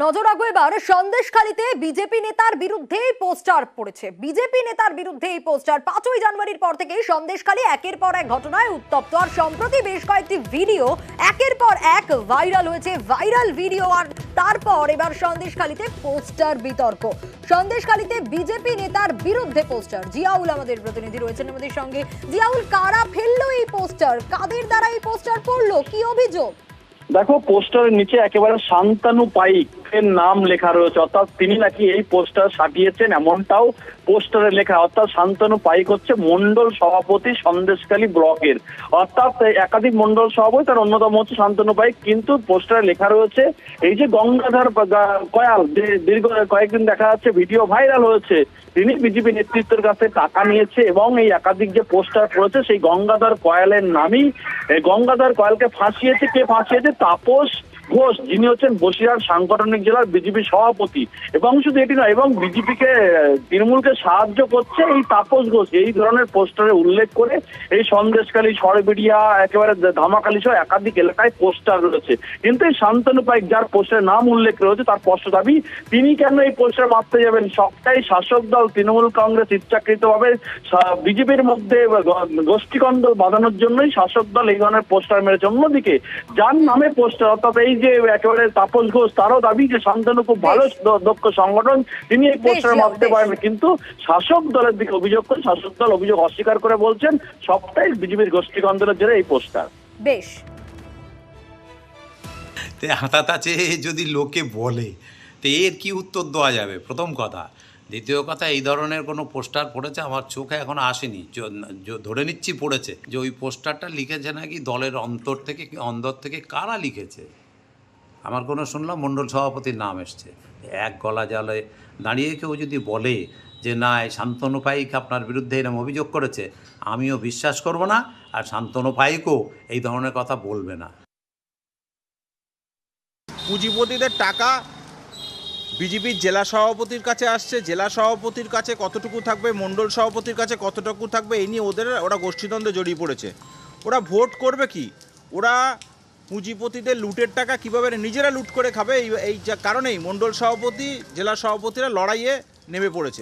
নজর রাখবো এবার সন্দেশখালীতে বিজেপি নেতার বিরুদ্ধে পোস্টার পড়েছে। বিজেপি নেতার বিরুদ্ধে এই পোস্টার 5ই জানুয়ারির পর থেকে সন্দেশখালী একের পর এক ঘটনায় উত্তপ্ত। আর সম্প্রতি বেশ কয়েকটি ভিডিও একের পর এক ভাইরাল হয়েছে, ভাইরাল ভিডিও। আর তারপর এবার সন্দেশখালীতে পোস্টার বিতর্ক। সন্দেশখালীতে বিজেপি নেতার বিরুদ্ধে পোস্টার। জিয়াউল আমাদের প্রতিনিধি রয়েছেন আমাদের সঙ্গে। জিয়াউল, কারা ফেললো এই পোস্টার, কাদের দ্বারা এই পোস্টার পড়লো, কি অভিযোগ? দেখো, পোস্টারের নিচে একেবারে শান্তানু পাইকের নাম লেখা রয়েছে, অর্থাৎ তিনি নাকি এই পোস্টার সাটিয়েছেন এমনটাও পোস্টারে লেখা। অর্থাৎ শান্তানু পাইক হচ্ছে মন্ডল সভাপতি সন্দেশখালী ব্লকের, অর্থাৎ একাধিক মন্ডল সভাপতি, তার অন্যতম হচ্ছে শান্তানু পাইক। কিন্তু পোস্টারে লেখা রয়েছে এই যে গঙ্গাধর কয়াল, যে দীর্ঘ কয়েকদিন দেখা যাচ্ছে ভিডিও ভাইরাল হয়েছে, তিনি বিজেপি নেতৃত্বের কাছে টাকা নিয়েছে এবং এই একাধিক যে পোস্টার পড়েছে সেই গঙ্গাধর কয়ালের নামই। গঙ্গাধর কয়ালকে ফাঁসিয়েছে, কে ফাঁসিয়েছে? তাপস ঘোষ, যিনি হচ্ছেন বসিরহাট সাংগঠনিক জেলার বিজেপি সভাপতি। এবং শুধু এটি নয়, এবং বিজেপিকে তৃণমূলকে সাহায্য করছে এই তাপস ঘোষ। এই ধরনের পোস্টারে উল্লেখ করে এই সন্দেশখালী, সরবেড়িয়া, একেবারে ধামাখালী সহ একাধিক এলাকায় পোস্টার রয়েছে। কিন্তু এই শান্তনু পাইক, যার পোস্টারের নাম উল্লেখ রয়েছে, তার স্পষ্ট দাবি, তিনি কেন এই পোস্টার মারতে যাবেন? সবটাই শাসক দল তৃণমূল কংগ্রেস ইচ্ছাকৃতভাবে বিজেপির মধ্যে গোষ্ঠীকন্দল বাঁধানোর জন্যই শাসক দল এই ধরনের পোস্টার মেরেছে। অন্যদিকে যার নামে পোস্টার, অর্থাৎ এই যে একেবারে তাপস ঘোষ, তারও দাবি যে শান্তনু খুব ভালো দক্ষ সংগঠন, তিনি এই পোস্টার মারতে পারেন। কিন্তু শাসক দলের দিকে অভিযোগ করে শাসক দল অভিযোগ অস্বীকার করে বলছেন সবটাই বিজেপির গোষ্ঠীকন্দলের জেরে এই পোস্টার। বেশ, হাতাত আছে যদি লোকে বলে, তো এর কি উত্তর দেওয়া যাবে? প্রথম কথা। দ্বিতীয় কথা, এই ধরনের কোনো পোস্টার পড়েছে আমার চোখে এখনো আসেনি। ধরে নিচ্ছি পড়েছে, যে ওই পোস্টারটা লিখেছে নাকি দলের অন্তর থেকে কারা লিখেছে। আমার কোনো শুনলাম মণ্ডল সভাপতির নাম এসছে। এক গলা জালে দাঁড়িয়ে কেউ যদি বলে যে না, এই শান্তনু পাইক আপনার বিরুদ্ধে এরকম অভিযোগ করেছে, আমিও বিশ্বাস করব না, আর শান্তনু পাইকও এই ধরনের কথা বলবে না। পুঁজিপতিদের টাকা বিজেপির জেলা সভাপতির কাছে আসছে, জেলা সভাপতির কাছে কতটুকু থাকবে, মণ্ডল সভাপতির কাছে কতটুকু থাকবে, এই নিয়ে ওরা গোষ্ঠীদ্বন্দ্বে জড়িয়ে পড়েছে। ওরা ভোট করবে কি? ওরা পুঁজিপতিদের লুটের টাকা কীভাবে নিজেরা লুট করে খাবে, এই কারণেই মণ্ডল সভাপতি, জেলা সভাপতিরা লড়াইয়ে নেমে পড়েছে।